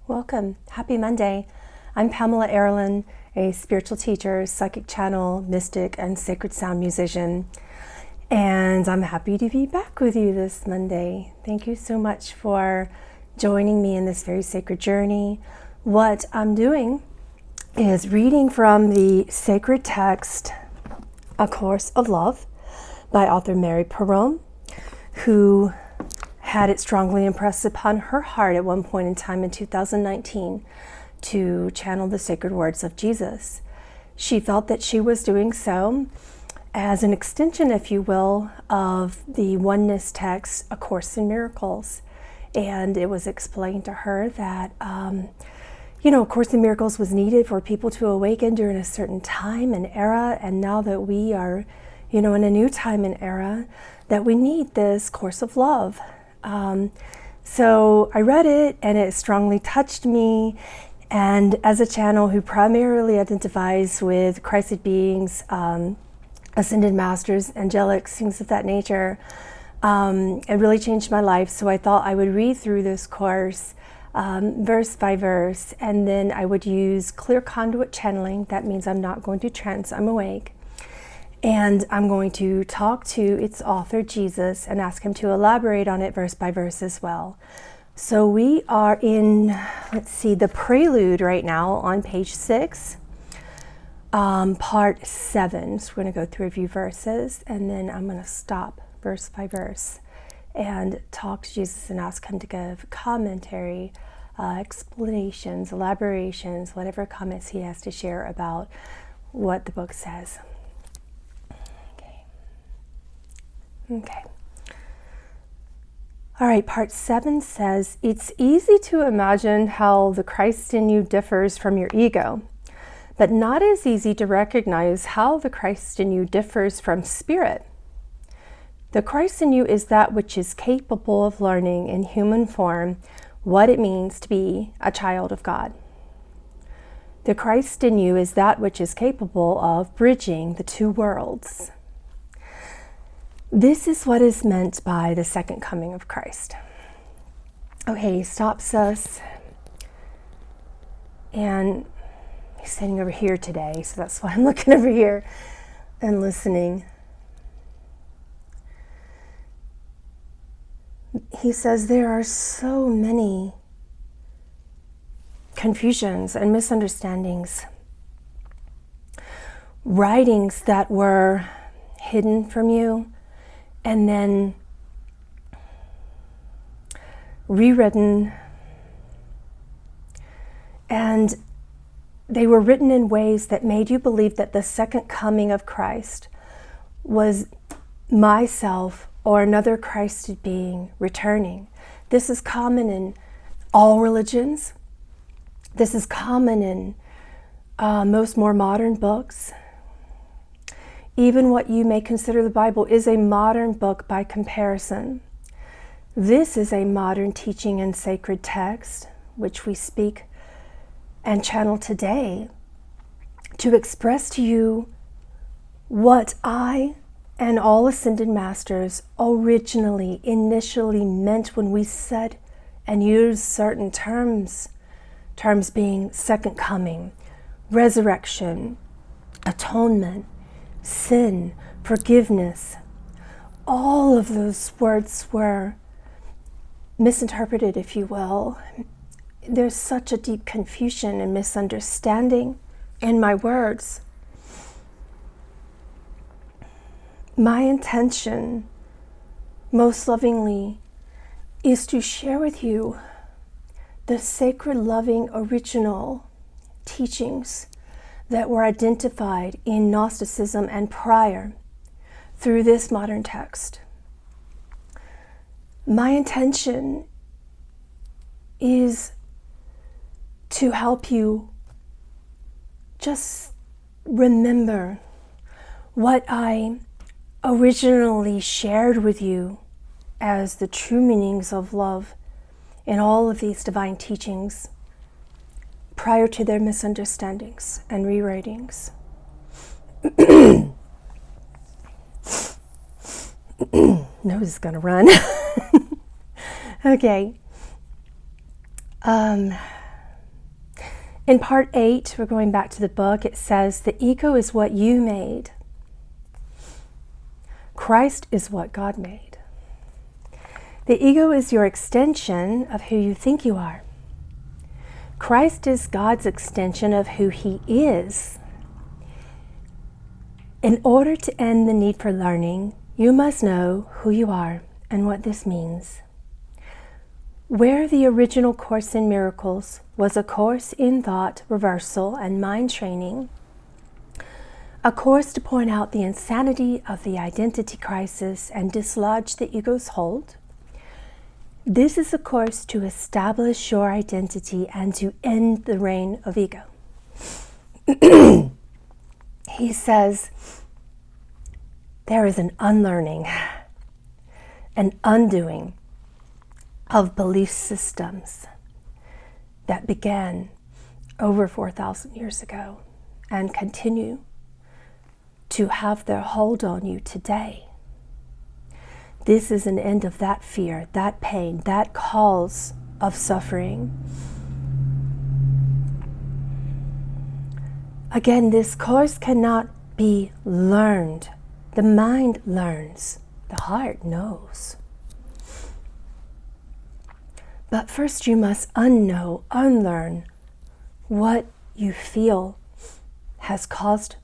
Welcome. Happy Monday. I'm Pamela Aaralyn, a spiritual teacher, psychic channel, mystic, and sacred sound musician. And I'm happy to be back with you this Monday. Thank you so much for joining me in this very sacred journey. What I'm doing is reading from the sacred text, A Course of Love, by author Mari Perron, who had it strongly impressed upon her heart at one point in time in 2019 to channel the sacred words of Jesus. She felt that she was doing so as an extension, if you will, of the Oneness text, A Course in Miracles. And it was explained to her that, A Course in Miracles was needed for people to awaken during a certain time and era. And now that we are, in a new time and era, that we need this Course of Love. So I read it and it strongly touched me. And as a channel who primarily identifies with Christed beings, ascended masters, angelics, things of that nature, it really changed my life. So I thought I would read through this course verse by verse, and then I would use clear conduit channeling. That means I'm not going to trance, I'm awake. And I'm going to talk to its author, Jesus, and ask him to elaborate on it verse by verse as well. So we are in, the prelude right now on page 6, part 7. So we're going to go through a few verses, and then I'm going to stop verse by verse and talk to Jesus and ask him to give commentary, explanations, elaborations, whatever comments he has to share about what the book says. Okay. All right, part 7 says, it's easy to imagine how the Christ in you differs from your ego, but not as easy to recognize how the Christ in you differs from spirit. The Christ in you is that which is capable of learning in human form what it means to be a child of God. The Christ in you is that which is capable of bridging the two worlds. This is what is meant by the second coming of Christ. Okay, he stops us, and he's sitting over here today, so that's why I'm looking over here and listening. He says there are so many confusions and misunderstandings, writings that were hidden from you, and then rewritten, and they were written in ways that made you believe that the second coming of Christ was myself or another Christed being returning. This is common in all religions. This is common in most more modern books. Even what you may consider the Bible is a modern book by comparison. This is a modern teaching and sacred text, which we speak and channel today to express to you what I and all ascended masters originally, initially meant when we said and used certain terms being second coming, resurrection, atonement, sin, forgiveness. All of those words were misinterpreted, if you will. There's such a deep confusion and misunderstanding in my words. My intention, most lovingly, is to share with you the sacred, loving, original teachings that were identified in Gnosticism and prior through this modern text. My intention is to help you just remember what I originally shared with you as the true meanings of love in all of these divine teachings prior to their misunderstandings and rewritings. Nose is gonna run. Okay. In part 8, we're going back to the book, it says, the ego is what you made. Christ is what God made. The ego is your extension of who you think you are. Christ is God's extension of who He is. In order to end the need for learning, you must know who you are and what this means. Where the original Course in Miracles was a course in thought reversal and mind training, a course to point out the insanity of the identity crisis and dislodge the ego's hold, this is a course to establish your identity and to end the reign of ego. He says, there is an unlearning, an undoing of belief systems that began over 4,000 years ago and continue to have their hold on you today. This is an end of that fear, that pain, that cause of suffering. Again, this course cannot be learned. The mind learns, the heart knows. But first you must unlearn what you feel has caused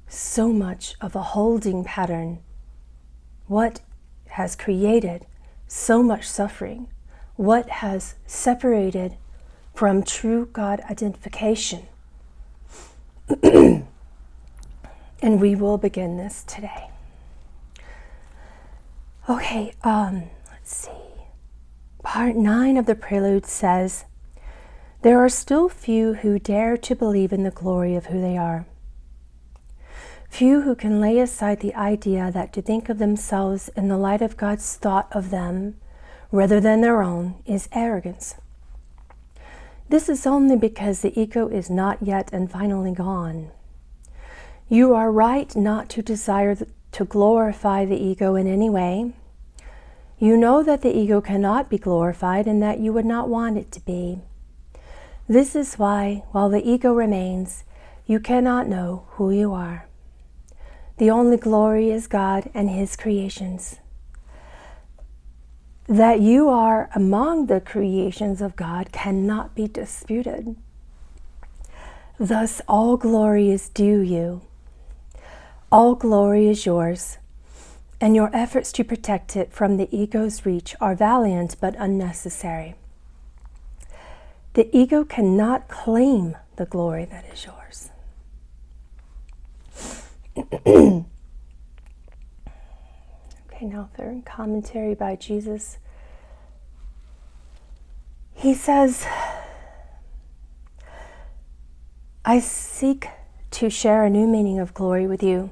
so much of a holding pattern. What has created so much suffering? What has separated from true God identification? And we will begin this today. Okay, let's see. Part 9 of the prelude says, there are still few who dare to believe in the glory of who they are. Few who can lay aside the idea that to think of themselves in the light of God's thought of them, rather than their own, is arrogance. This is only because the ego is not yet and finally gone. You are right not to desire to glorify the ego in any way. You know that the ego cannot be glorified and that you would not want it to be. This is why, while the ego remains, you cannot know who you are. The only glory is God and His creations. That you are among the creations of God cannot be disputed. Thus, all glory is due you. All glory is yours, and your efforts to protect it from the ego's reach are valiant but unnecessary. The ego cannot claim the glory that is yours. Okay, now third commentary by Jesus. He says, I seek to share a new meaning of glory with you.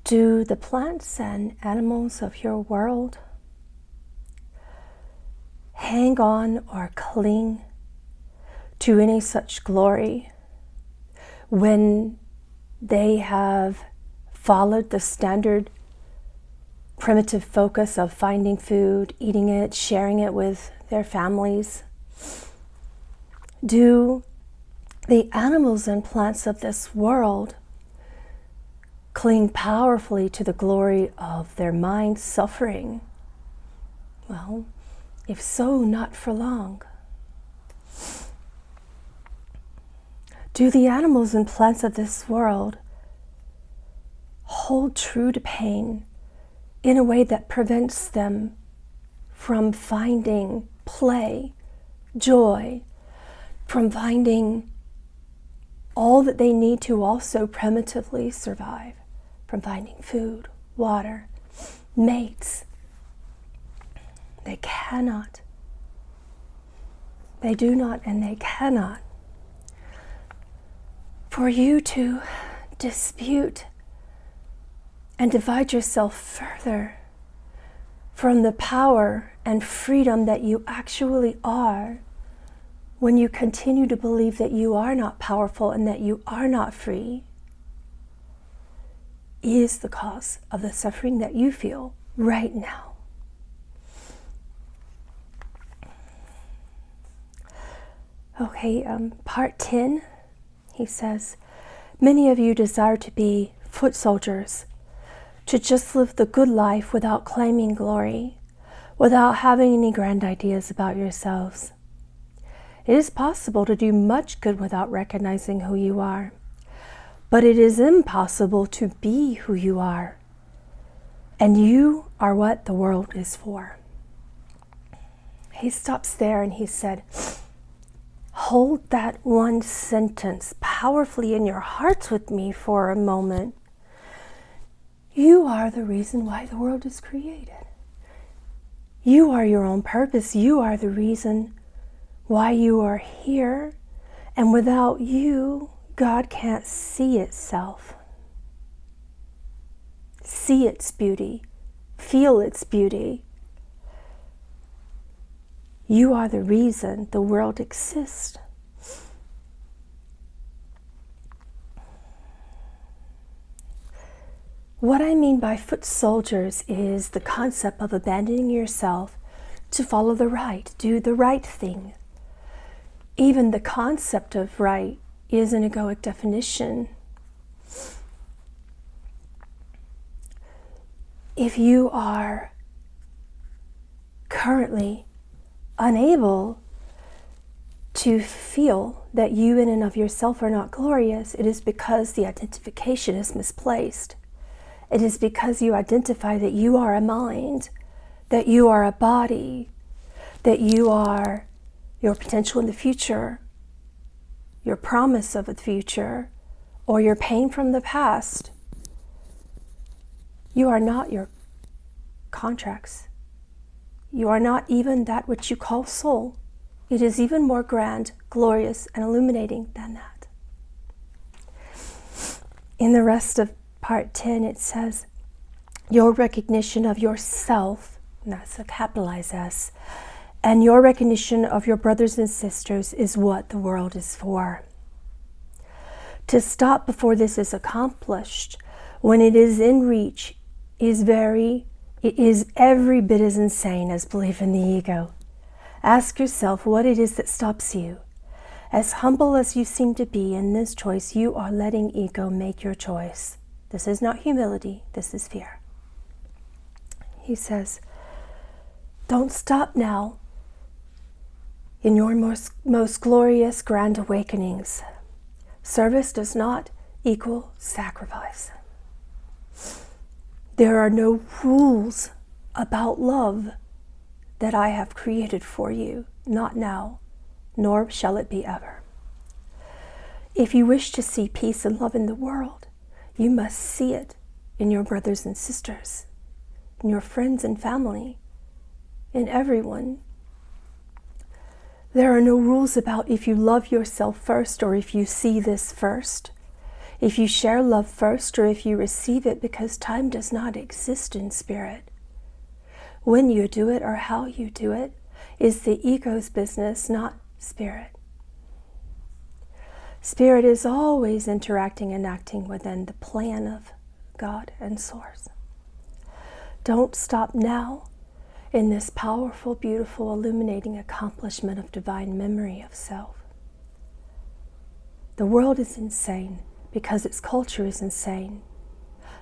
Do the plants and animals of your world hang on or cling to any such glory when they have followed the standard primitive focus of finding food, eating it, sharing it with their families? Do the animals and plants of this world cling powerfully to the glory of their mind suffering? Well, if so, not for long. Do the animals and plants of this world hold true to pain in a way that prevents them from finding play, joy, from finding all that they need to also primitively survive, from finding food, water, mates? They cannot. They do not and they cannot. For you to dispute and divide yourself further from the power and freedom that you actually are, when you continue to believe that you are not powerful and that you are not free, is the cause of the suffering that you feel right now. Okay, part 10, he says, many of you desire to be foot soldiers, to just live the good life without claiming glory, without having any grand ideas about yourselves. It is possible to do much good without recognizing who you are, but it is impossible to be who you are. And you are what the world is for. He stops there and he said, hold that one sentence powerfully in your hearts with me for a moment. You are the reason why the world is created. You are your own purpose. You are the reason why you are here. And without you, God can't see itself, see its beauty, feel its beauty. You are the reason the world exists. What I mean by foot soldiers is the concept of abandoning yourself to follow the right, do the right thing. Even the concept of right is an egoic definition. If you are currently unable to feel that you in and of yourself are not glorious, it is because the identification is misplaced. It is because you identify that you are a mind, that you are a body, that you are your potential in the future, your promise of the future, or your pain from the past. You are not your contracts. You are not even that which you call soul. It is even more grand, glorious, and illuminating than that. In the rest of part 10, it says, your recognition of yourself, and that's a capitalized S, and your recognition of your brothers and sisters is what the world is for. To stop before this is accomplished, when it is in reach, it is every bit as insane as belief in the ego. Ask yourself what it is that stops you. As humble as you seem to be in this choice, you are letting ego make your choice. This is not humility, this is fear. He says, don't stop now in your most glorious grand awakenings. Service does not equal sacrifice. There are no rules about love that I have created for you, not now, nor shall it be ever. If you wish to see peace and love in the world, you must see it in your brothers and sisters, in your friends and family, in everyone. There are no rules about if you love yourself first or if you see this first, if you share love first or if you receive it, because time does not exist in spirit. When you do it or how you do it is the ego's business, not spirit. Spirit is always interacting and acting within the plan of God and Source. Don't stop now in this powerful, beautiful, illuminating accomplishment of divine memory of self. The world is insane because its culture is insane.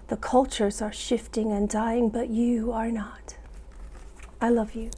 The cultures are shifting and dying, but you are not. I love you.